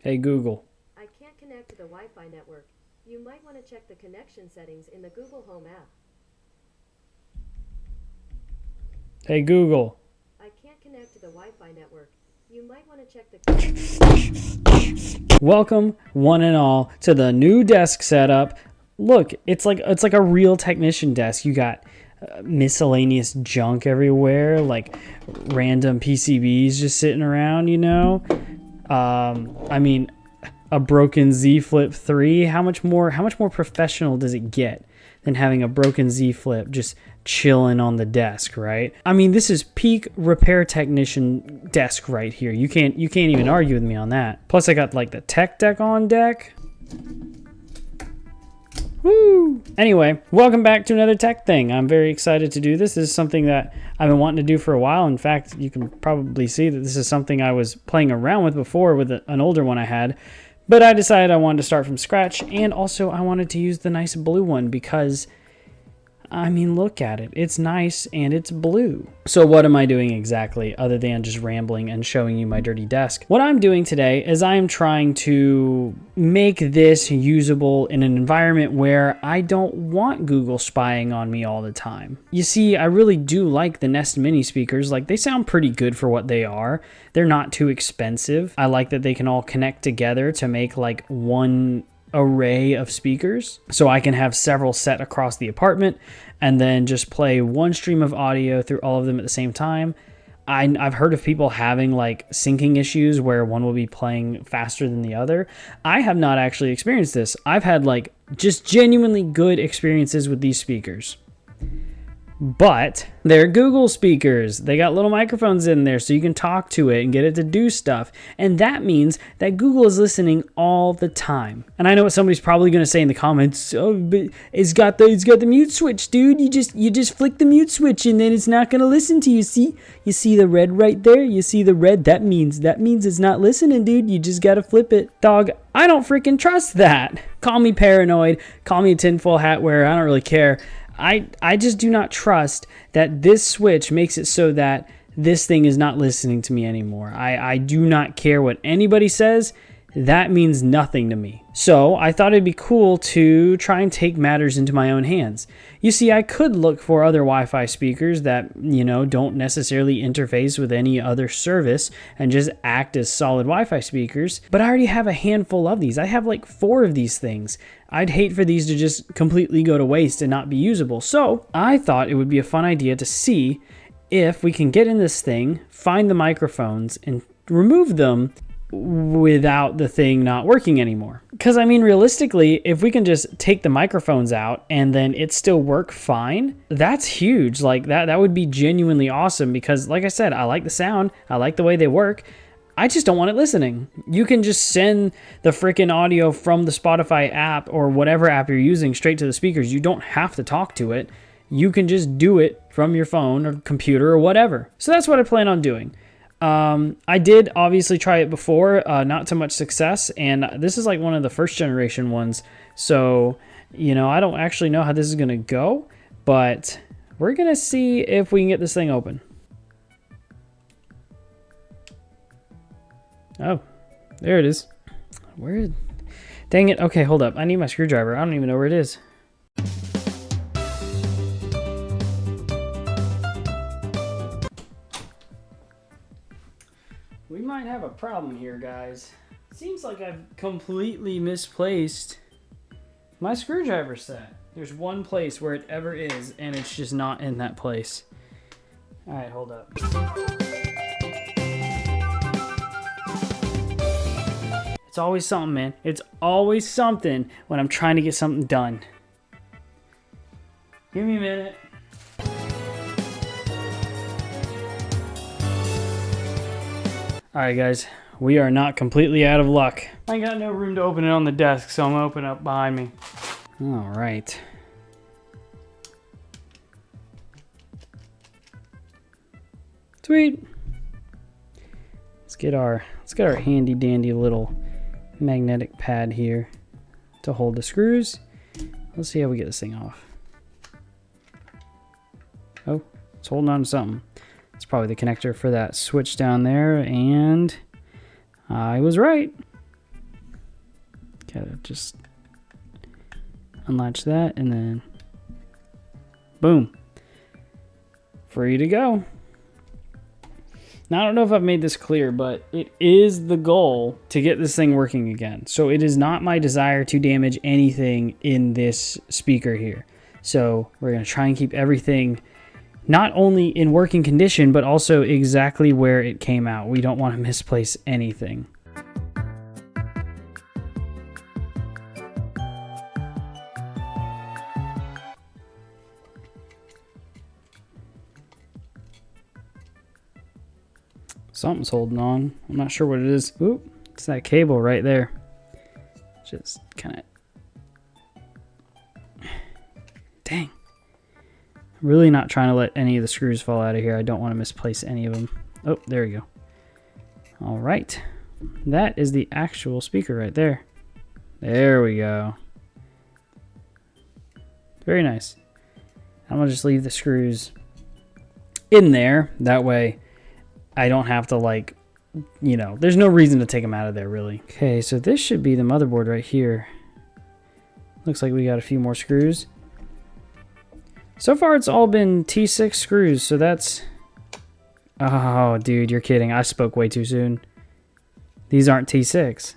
Hey Google. I can't connect to the Wi-Fi network. You might want to check the connection settings in the Google Home app. Hey Google. I can't connect to the Wi-Fi network. You might want to check the... Welcome, one and all, to the new desk setup. Look, it's like a real technician desk. You got miscellaneous junk everywhere, like random PCBs just sitting around. I mean, a broken Z Flip 3. How much more professional does it get than having a broken Z Flip just chilling on the desk, right? I mean, this is peak repair technician desk right here. You can't even argue with me on that. Plus I got like the tech deck on deck. Woo! Anyway, welcome back to another tech thing. I'm very excited to do this. This is something that I've been wanting to do for a while. In fact, you can probably see that this is something I was playing around with before with an older one I had. But I decided I wanted to start from scratch, and also I wanted to use the nice blue one because, I mean, look at it. It's nice and it's blue. So what am I doing exactly other than just rambling and showing you my dirty desk? What I'm doing today is I'm trying to make this usable in an environment where I don't want Google spying on me all the time. You see, I really do like the Nest Mini speakers. Like, they sound pretty good for what they are. They're not too expensive. I like that they can all connect together to make like one array of speakers, so I can have several set across the apartment and then just play one stream of audio through all of them at the same time. I've heard of people having like syncing issues where one will be playing faster than the other. I have not actually experienced this. I've had like just genuinely good experiences with these speakers. But they're Google speakers. They got little microphones in there so you can talk to it and get it to do stuff. And that means that Google is listening all the time. And I know what somebody's probably going to say in the comments. Oh, but it's got the mute switch, dude. You just flick the mute switch and then it's not going to listen to you. See? You see the red right there? You see the red? That means it's not listening, dude. You just got to flip it. Dog, I don't freaking trust that. Call me paranoid. Call me a tinfoil hat wearer. I don't really care. I just do not trust that this switch makes it so that this thing is not listening to me anymore. I do not care what anybody says. That means nothing to me. So I thought it'd be cool to try and take matters into my own hands. You see, I could look for other Wi-Fi speakers that, don't necessarily interface with any other service and just act as solid Wi-Fi speakers, but I already have a handful of these. I have like 4 of these things. I'd hate for these to just completely go to waste and not be usable. So I thought it would be a fun idea to see if we can get in this thing, find the microphones, and remove them without the thing not working anymore. Because I mean, realistically, if we can just take the microphones out and then it still work fine, that's huge. Like that would be genuinely awesome because, like I said, I like the sound, I like the way they work. I just don't want it listening. You can just send the freaking audio from the Spotify app or whatever app you're using straight to the speakers. You don't have to talk to it. You can just do it from your phone or computer or whatever. So that's what I plan on doing. I did obviously try it before, not to much success, and this is like one of the first generation ones, so, I don't actually know how this is going to go, but we're going to see if we can get this thing open. Oh, there it is. Dang it. Okay, hold up. I need my screwdriver. I don't even know where it is. We might have a problem here, guys. Seems like I've completely misplaced my screwdriver set. There's one place where it ever is, and it's just not in that place. All right, hold up. It's always something, man. It's always something when I'm trying to get something done. Give me a minute. Alright guys, we are not completely out of luck. I got no room to open it on the desk, so I'm gonna open it up behind me. Alright. Sweet. Let's get our handy dandy little magnetic pad here to hold the screws. Let's see how we get this thing off. Oh, it's holding on to something. It's probably the connector for that switch down there, and I was right. Gotta just unlatch that and then boom. Free to go. Now, I don't know if I've made this clear, but it is the goal to get this thing working again. So it is not my desire to damage anything in this speaker here. So we're going to try and keep everything not only in working condition, but also exactly where it came out. We don't want to misplace anything. Something's holding on. I'm not sure what it is. Oop, it's that cable right there. Just kind of... Dang. I'm really not trying to let any of the screws fall out of here. I don't want to misplace any of them. Oh, there we go. All right. That is the actual speaker right there. There we go. Very nice. I'm going to just leave the screws in there. That way I don't have to, like, you know, there's no reason to take them out of there, really. Okay, so this should be the motherboard right here. Looks like we got a few more screws. So far, it's all been T6 screws, so that's... Oh, dude, you're kidding. I spoke way too soon. These aren't T6.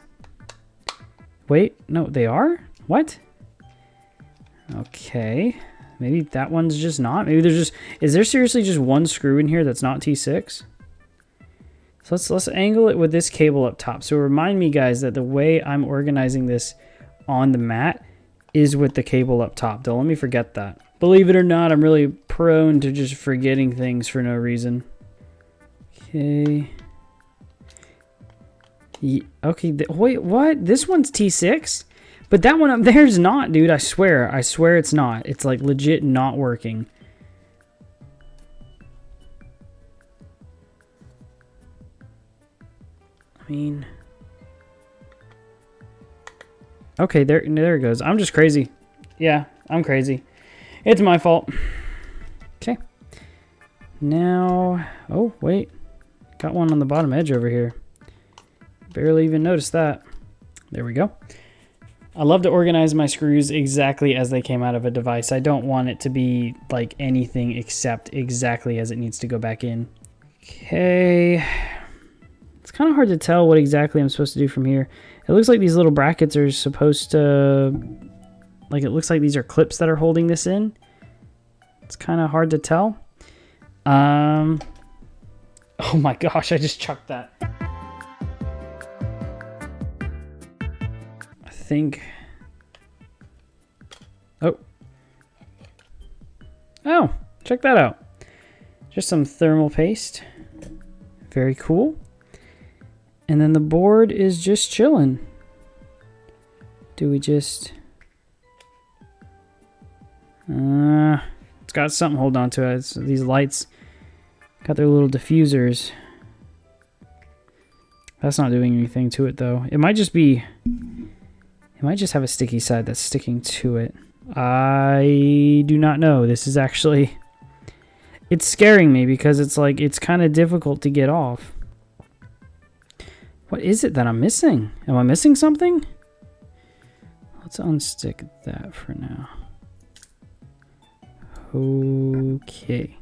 Wait, no, they are? What? Okay. Maybe that one's just not. Maybe there's just... Is there seriously just one screw in here that's not T6? So let's angle it with this cable up top. So remind me, guys, that the way I'm organizing this on the mat is with the cable up top. Don't let me forget that. Believe it or not, I'm really prone to just forgetting things for no reason. Okay. Okay, wait, what? This one's T6? But that one up there's not, dude. I swear it's not. It's like legit not working. I mean, okay, there it goes. I'm just crazy. Yeah, I'm crazy. It's my fault. Okay. Now, oh, wait. Got one on the bottom edge over here. Barely even noticed that. There we go. I love to organize my screws exactly as they came out of a device. I don't want it to be like anything except exactly as it needs to go back in. Okay. It's kind of hard to tell what exactly I'm supposed to do from here. It looks like these little brackets are supposed to... Like, it looks like these are clips that are holding this in. It's kind of hard to tell. Oh my gosh, I just chucked that. I think... Oh, check that out. Just some thermal paste. Very cool. And then the board is just chilling. Do we just... it's got something holding on to it. It's these lights got their little diffusers. That's not doing anything to it, though. It might just be... It might just have a sticky side that's sticking to it. I do not know. This is actually... It's scaring me because it's like, it's kind of difficult to get off. What is it that I'm missing? Am I missing something? Let's unstick that for now. Okay.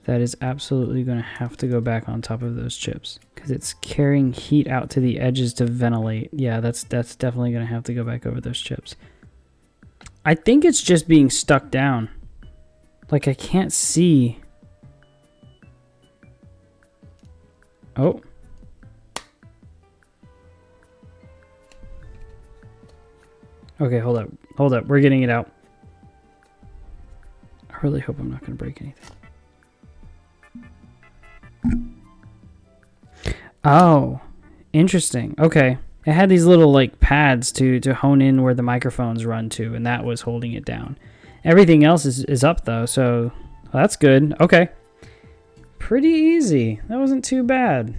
That is absolutely going to have to go back on top of those chips because it's carrying heat out to the edges to ventilate. Yeah, that's definitely going to have to go back over those chips. I think it's just being stuck down. Like, I can't see. Oh. Okay, hold up. Hold up. We're getting it out. I really hope I'm not going to break anything. Oh, interesting. Okay. It had these little like pads to hone in where the microphones run to, and that was holding it down. Everything else is up though, so that's good. Okay. Pretty easy. That wasn't too bad.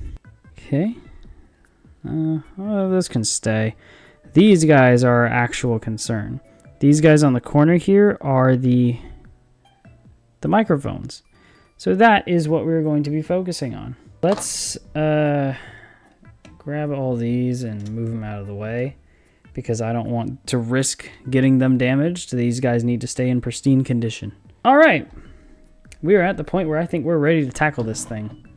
Okay. Well, this can stay. These guys are our actual concern. These guys on the corner here are the microphones. So that is what we're going to be focusing on. Let's grab all these and move them out of the way because I don't want to risk getting them damaged. These guys need to stay in pristine condition. All right, we are at the point where I think we're ready to tackle this thing.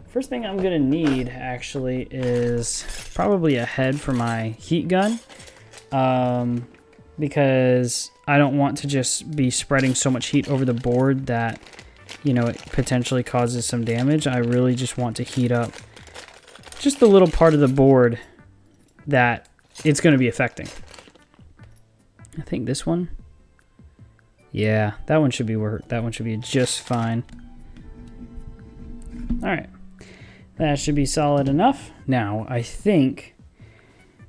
First thing I'm gonna need actually is probably a head for my heat gun, because I don't want to just be spreading so much heat over the board that, you know, it potentially causes some damage. I really just want to heat up just the little part of the board that it's going to be affecting. I think this one. Yeah, that one should be just fine. All right. That should be solid enough. Now, I think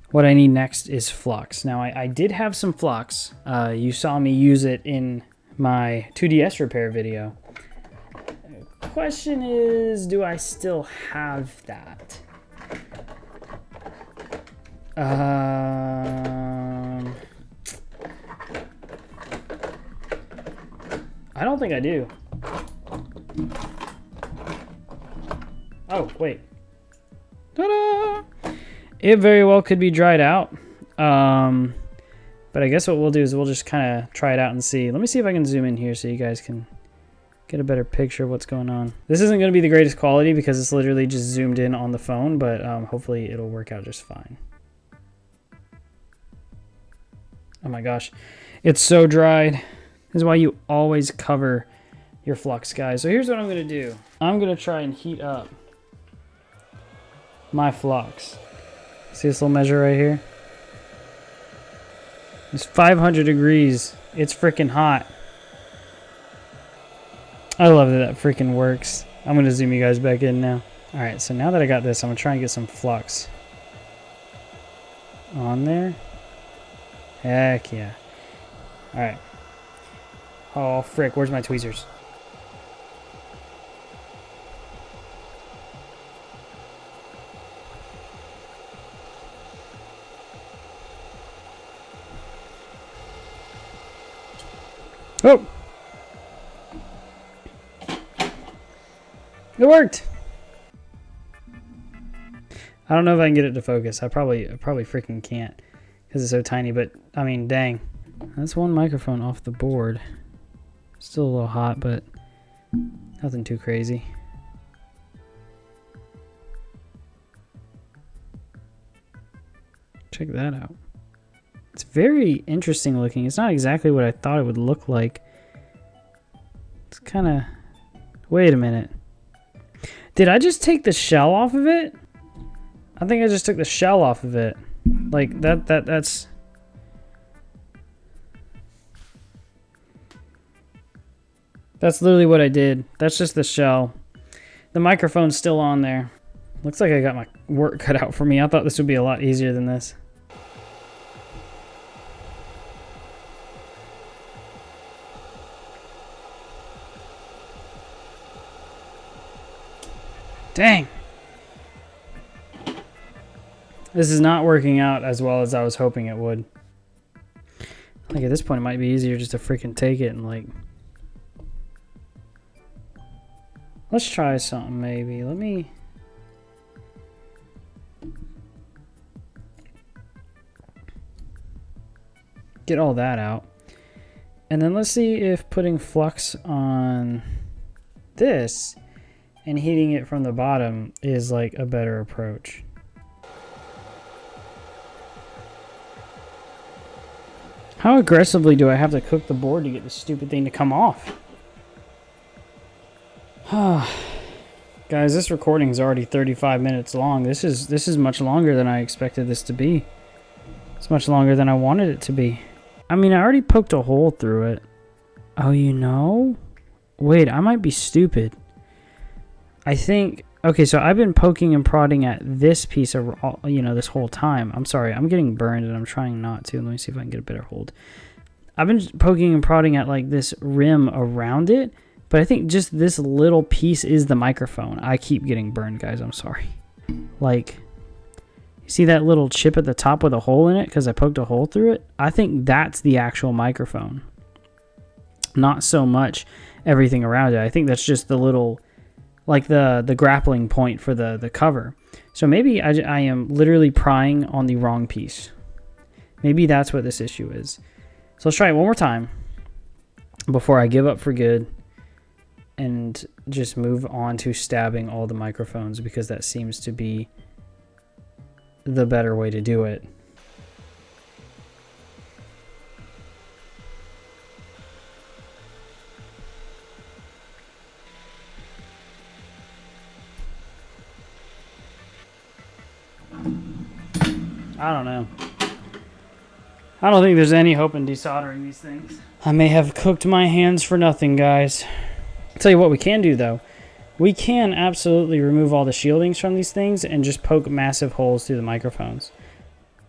what I need next is flux. Now, I did have some flux. You saw me use it in my 2DS repair video. Question is, do I still have that? I don't think I do. Oh, wait. Ta-da! It very well could be dried out. But I guess what we'll do is we'll just kind of try it out and see. Let me see if I can zoom in here so you guys can get a better picture of what's going on. This isn't going to be the greatest quality because it's literally just zoomed in on the phone, but hopefully it'll work out just fine. Oh my gosh, it's so dried. This is why you always cover your flux, guys. So here's what I'm going to do. I'm going to try and heat up my flux. See this little measure right here? It's 500 degrees. It's freaking hot. I love that that freaking works. I'm going to zoom you guys back in now. All right, so now that I got this, I'm going to try and get some flux on there. Heck yeah. All right. Oh, frick. Where's my tweezers? Oh! It worked! I don't know if I can get it to focus. I probably freaking can't because it's so tiny, but I mean, dang. That's one microphone off the board. Still a little hot, but nothing too crazy. Check that out. It's very interesting looking. It's not exactly what I thought it would look like. It's kind of... Wait a minute. Did I just take the shell off of it? I think I just took the shell off of it. Like, that's... That's literally what I did. That's just the shell. The microphone's still on there. Looks like I got my work cut out for me. I thought this would be a lot easier than this. Dang. This is not working out as well as I was hoping it would. Like at this point it might be easier just to freaking take it and like... Let's try something maybe. Let me... get all that out. And then let's see if putting flux on this and heating it from the bottom is like a better approach. How aggressively do I have to cook the board to get this stupid thing to come off? Guys, this recording is already 35 minutes long. This is much longer than I expected this to be. It's much longer than I wanted it to be. I mean, I already poked a hole through it. Oh, you know? Wait, I might be stupid. I think... Okay, so I've been poking and prodding at this piece of, you know, this whole time. I'm sorry, I'm getting burned and I'm trying not to. Let me see if I can get a better hold. I've been poking and prodding at like this rim around it, but I think just this little piece is the microphone. I keep getting burned, guys. I'm sorry. Like, you see that little chip at the top with a hole in it because I poked a hole through it? I think that's the actual microphone. Not so much everything around it. I think that's just the little... like the grappling point for the cover. So maybe I am literally prying on the wrong piece. Maybe that's what this issue is. So let's try it one more time before I give up for good and just move on to stabbing all the microphones, because that seems to be the better way to do it. I don't know. I don't think there's any hope in desoldering these things. I may have cooked my hands for nothing, guys. I'll tell you what we can do, though. We can absolutely remove all the shieldings from these things and just poke massive holes through the microphones.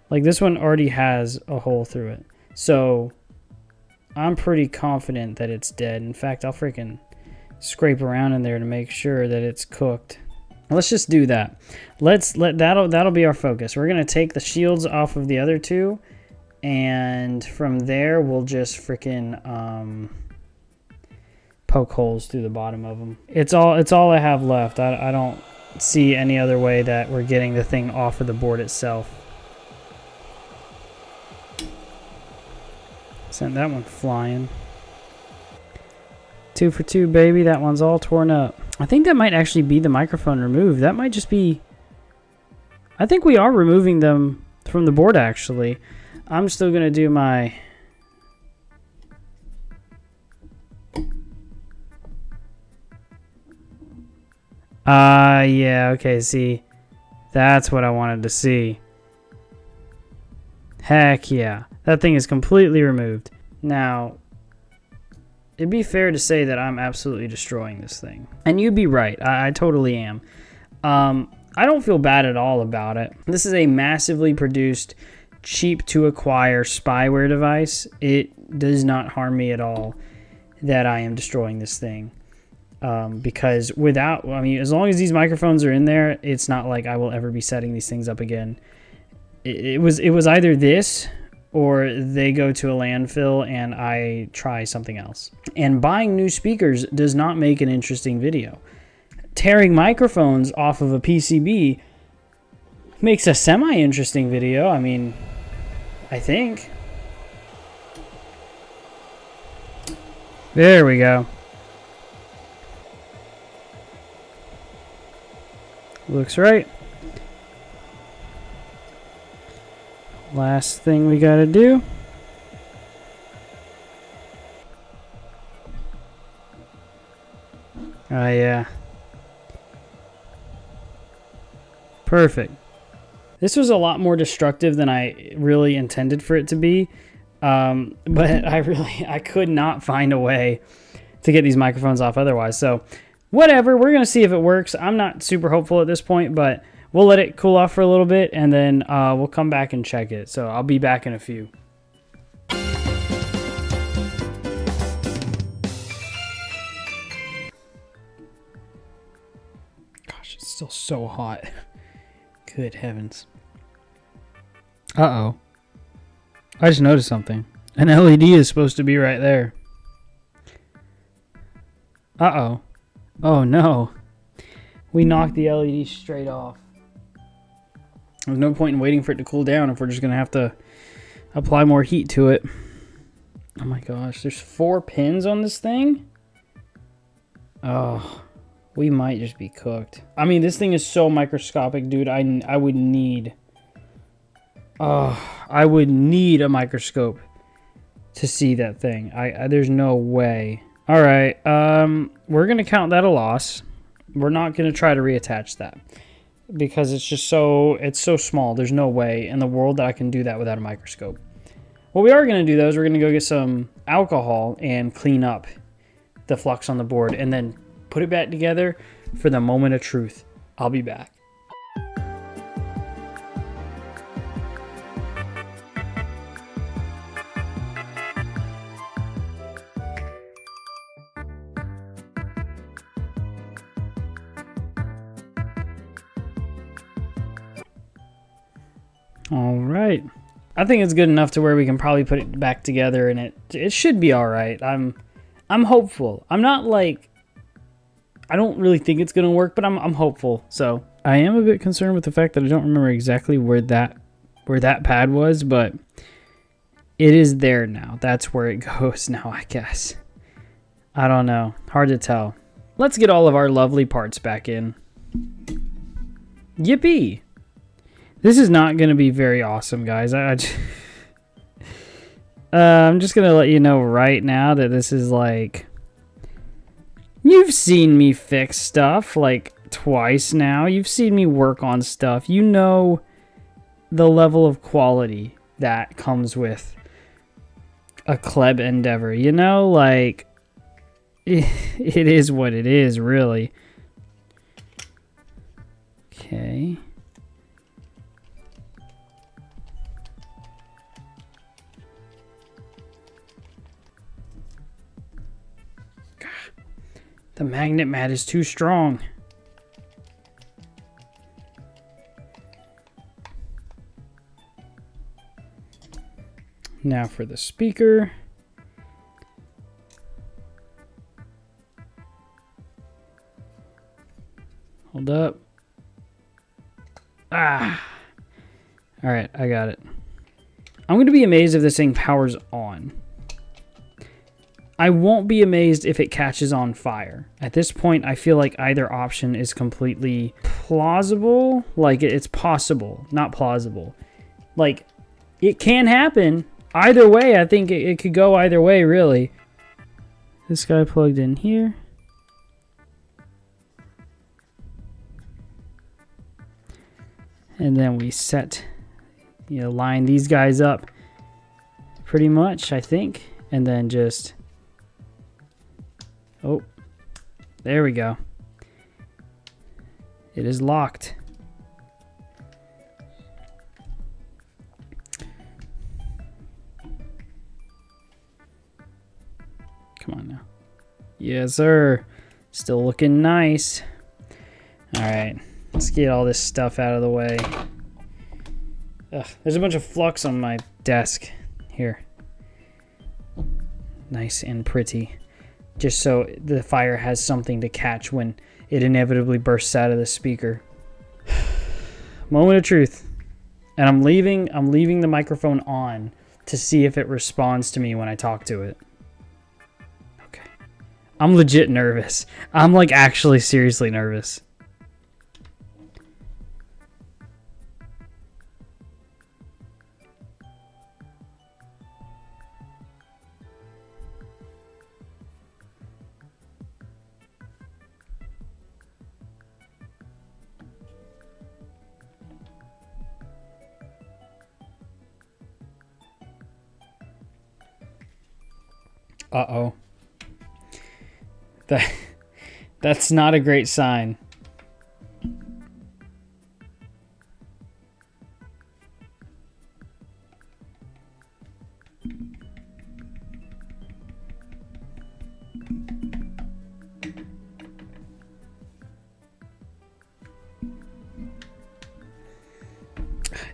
Like, this one already has a hole through it. So, I'm pretty confident that it's dead. In fact, I'll freaking scrape around in there to make sure that it's cooked. Let's just do that. That'll be our focus. We're going to take the shields off of the other two. And from there, we'll just freaking poke holes through the bottom of them. It's all I have left. I don't see any other way that we're getting the thing off of the board itself. Sent that one flying. 2 for 2, baby. That one's all torn up. I think that might actually be the microphone removed. That might just be... I think we are removing them from the board, actually. I'm still going to do my... yeah, okay, see. That's what I wanted to see. Heck yeah. That thing is completely removed. Now, it'd be fair to say that I'm absolutely destroying this thing. And you'd be right. I totally am. I don't feel bad at all about it. This is a massively produced, cheap to acquire spyware device. It does not harm me at all that I am destroying this thing. Because as long as these microphones are in there, it's not like I will ever be setting these things up again. It was either this or they go to a landfill and I try something else. And buying new speakers does not make an interesting video. Tearing microphones off of a PCB makes a semi-interesting video. I mean, I think. There we go. Looks right. Last thing we gotta do. Oh yeah. Perfect. This was a lot more destructive than I really intended for it to be. But I could not find a way to get these microphones off otherwise. So whatever, we're going to see if it works. I'm not super hopeful at this point, but we'll let it cool off for a little bit and then we'll come back and check it. So I'll be back in a few. Gosh, it's still so hot. Good heavens. Uh-oh. I just noticed something. An LED is supposed to be right there. Uh-oh. Oh, no. We knocked the LED straight off. There's no point in waiting for it to cool down if we're just going to have to apply more heat to it. Oh, my gosh. There's 4 pins on this thing? Oh, we might just be cooked. I mean, this thing is so microscopic, dude. I would need... I would need a microscope to see that thing. There's no way. All right, we're gonna count that a loss. We're not gonna try to reattach that because it's so small. There's no way in the world that I can do that without a microscope. What we are gonna do though is we're gonna go get some alcohol and clean up the flux on the board and then put it back together for the moment of truth. I'll be back. All right. I think it's good enough to where we can probably put it back together and it should be all right. I'm hopeful. I'm not like, I don't really think it's going to work, but I'm hopeful. So I am a bit concerned with the fact that I don't remember exactly where that pad was, but it is there now. That's where it goes now, I guess. I don't know. Hard to tell. Let's get all of our lovely parts back in. Yippee! This is not going to be very awesome, guys. I'm just going to let you know right now that this is like... You've seen me fix stuff like twice now. You've seen me work on stuff. You know the level of quality that comes with a Kleb endeavor. You know, like, it is what it is, really. Okay. The magnet mat is too strong. Now for the speaker. Hold up. Ah. All right, I got it. I'm going to be amazed if this thing powers on. I won't be amazed if it catches on fire. At this point, I feel like either option is completely plausible. Like, it's possible, not plausible. Like, it can happen. Either way, I think it could go either way, really. This guy plugged in here. And then we set, line these guys up pretty much, I think. And then just... Oh, there we go. It is locked. Come on now. Yes, sir. Still looking nice. All right, let's get all this stuff out of the way. Ugh, there's a bunch of flux on my desk here. Nice and pretty. Just so the fire has something to catch when it inevitably bursts out of the speaker. Moment of truth. And I'm leaving the microphone on to see if it responds to me when I talk to it. Okay. I'm legit nervous. I'm like actually seriously nervous. Uh-oh. That's not a great sign.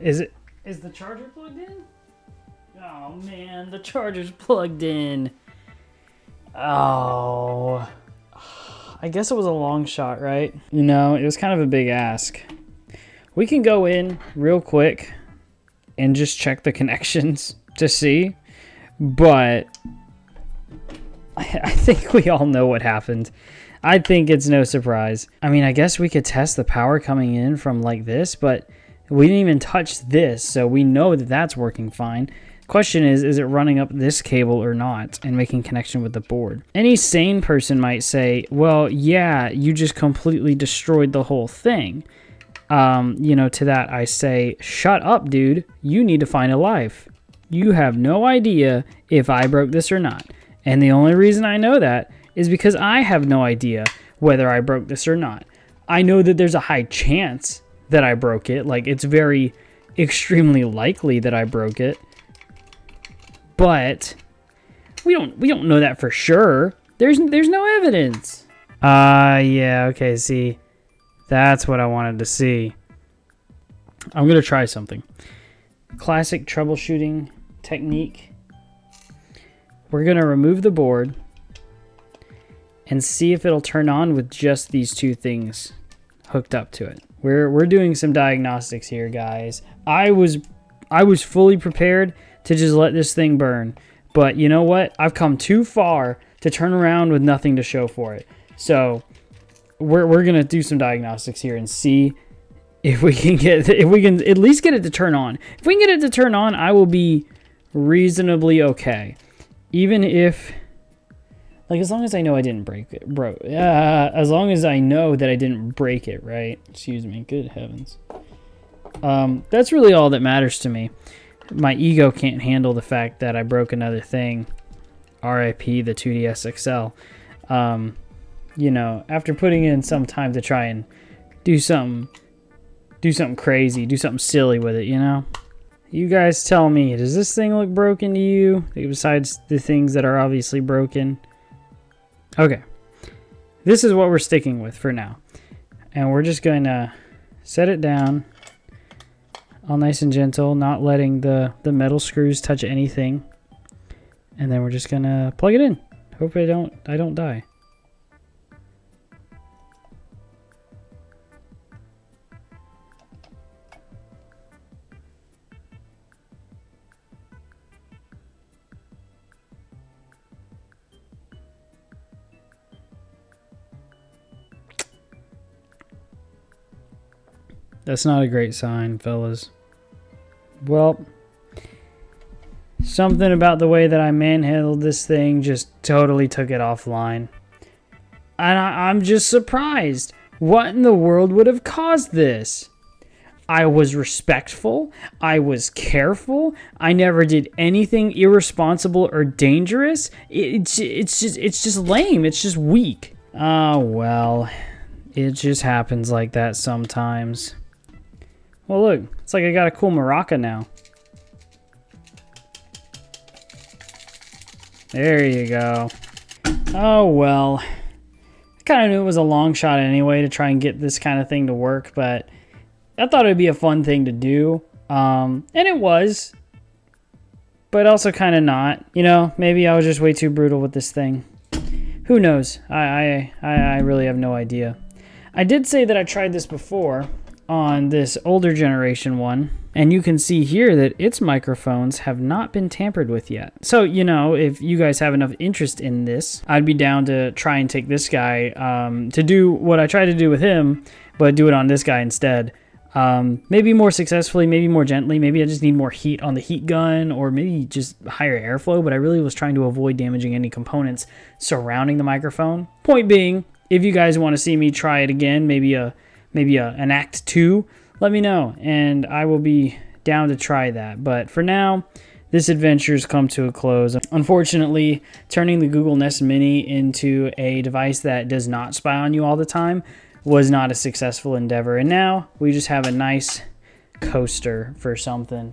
Is the charger plugged in? Oh man, the charger's plugged in. Oh, I guess it was a long shot, right? It was kind of a big ask. We can go in real quick and just check the connections to see, but I think we all know what happened. I think it's no surprise. I mean, I guess we could test the power coming in from like this, but we didn't even touch this, so we know that that's working fine. Question is it running up this cable or not and making connection with the board? Any sane person might say, well, yeah, you just completely destroyed the whole thing. To that I say, shut up, dude. You need to find a life. You have no idea if I broke this or not. And the only reason I know that is because I have no idea whether I broke this or not. I know that there's a high chance that I broke it. Like, it's very extremely likely that I broke it. But we don't know that for sure. There's no evidence. Yeah, okay, see. That's what I wanted to see. I'm going to try something. Classic troubleshooting technique. We're going to remove the board and see if it'll turn on with just these two things hooked up to it. We're doing some diagnostics here, guys. I was fully prepared to just let this thing burn. But you know what? I've come too far to turn around with nothing to show for it. So we're going to do some diagnostics here and see if we can at least get it to turn on. If we can get it to turn on, I will be reasonably okay. Even if, like, as long as I know I didn't break it, as long as I know that I didn't break it, right? Excuse me. Good heavens. That's really all that matters to me. My ego can't handle the fact that I broke another thing. RIP the 2DS XL. You know, after putting in some time to try and do something crazy, do something silly with it, you know? You guys tell me, does this thing look broken to you? Besides the things that are obviously broken. Okay. This is what we're sticking with for now. And we're just going to set it down. All nice and gentle, not letting the metal screws touch anything. And then we're just going to plug it in. Hope I don't die. That's not a great sign, fellas. Well, something about the way that I manhandled this thing just totally took it offline. And I'm just surprised. What in the world would have caused this? I was respectful. I was careful. I never did anything irresponsible or dangerous. It's just lame. It's just weak. Oh, well. It just happens like that sometimes. Well, look, it's like I got a cool maraca now. There you go. Oh, well. I kind of knew it was a long shot anyway to try and get this kind of thing to work, but I thought it would be a fun thing to do. And it was, but also kind of not. You know, maybe I was just way too brutal with this thing. Who knows? I really have no idea. I did say that I tried this before on this older generation one, and you can see here that its microphones have not been tampered with yet. So, you know, if you guys have enough interest in this, I'd be down to try and take this guy to do what I tried to do with him, but do it on this guy instead. Maybe more successfully, maybe more gently. Maybe I just need more heat on the heat gun, or maybe just higher airflow, but I really was trying to avoid damaging any components surrounding the microphone. Point being, if you guys want to see me try it again, maybe an act 2, let me know, and I will be down to try that. But for now, this adventure's come to a close. Unfortunately, turning the Google Nest Mini into a device that does not spy on you all the time was not a successful endeavor, and now we just have a nice coaster for something.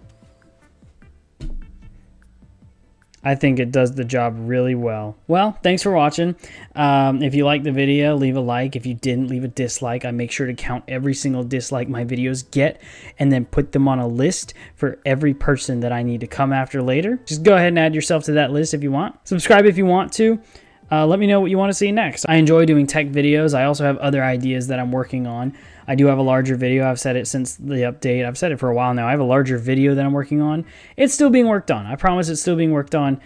I think it does the job really well. Well, thanks for watching. If you liked the video, leave a like. If you didn't, leave a dislike. I make sure to count every single dislike my videos get and then put them on a list for every person that I need to come after later. Just go ahead and add yourself to that list if you want. Subscribe if you want to. Let me know what you want to see next. I enjoy doing tech videos. I also have other ideas that I'm working on. I do have a larger video. I've said it since the update. I've said it for a while now. I have a larger video that I'm working on. It's still being worked on. I promise it's still being worked on.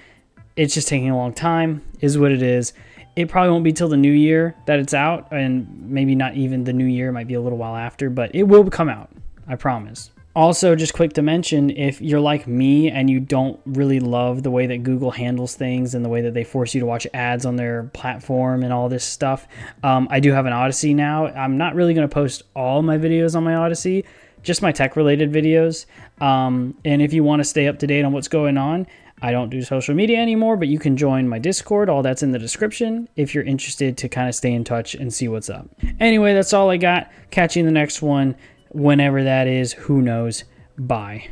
It's just taking a long time, is what it is. It probably won't be till the new year that it's out, and maybe not even the new year. It might be a little while after, but it will come out. I promise. Also, just quick to mention, if you're like me and you don't really love the way that Google handles things and the way that they force you to watch ads on their platform and all this stuff, I do have an Odyssey now. I'm not really going to post all my videos on my Odyssey, just my tech-related videos. And if you want to stay up to date on what's going on, I don't do social media anymore, but you can join my Discord. All that's in the description if you're interested to kind of stay in touch and see what's up. Anyway, that's all I got. Catch you in the next one. Whenever that is, who knows. Bye.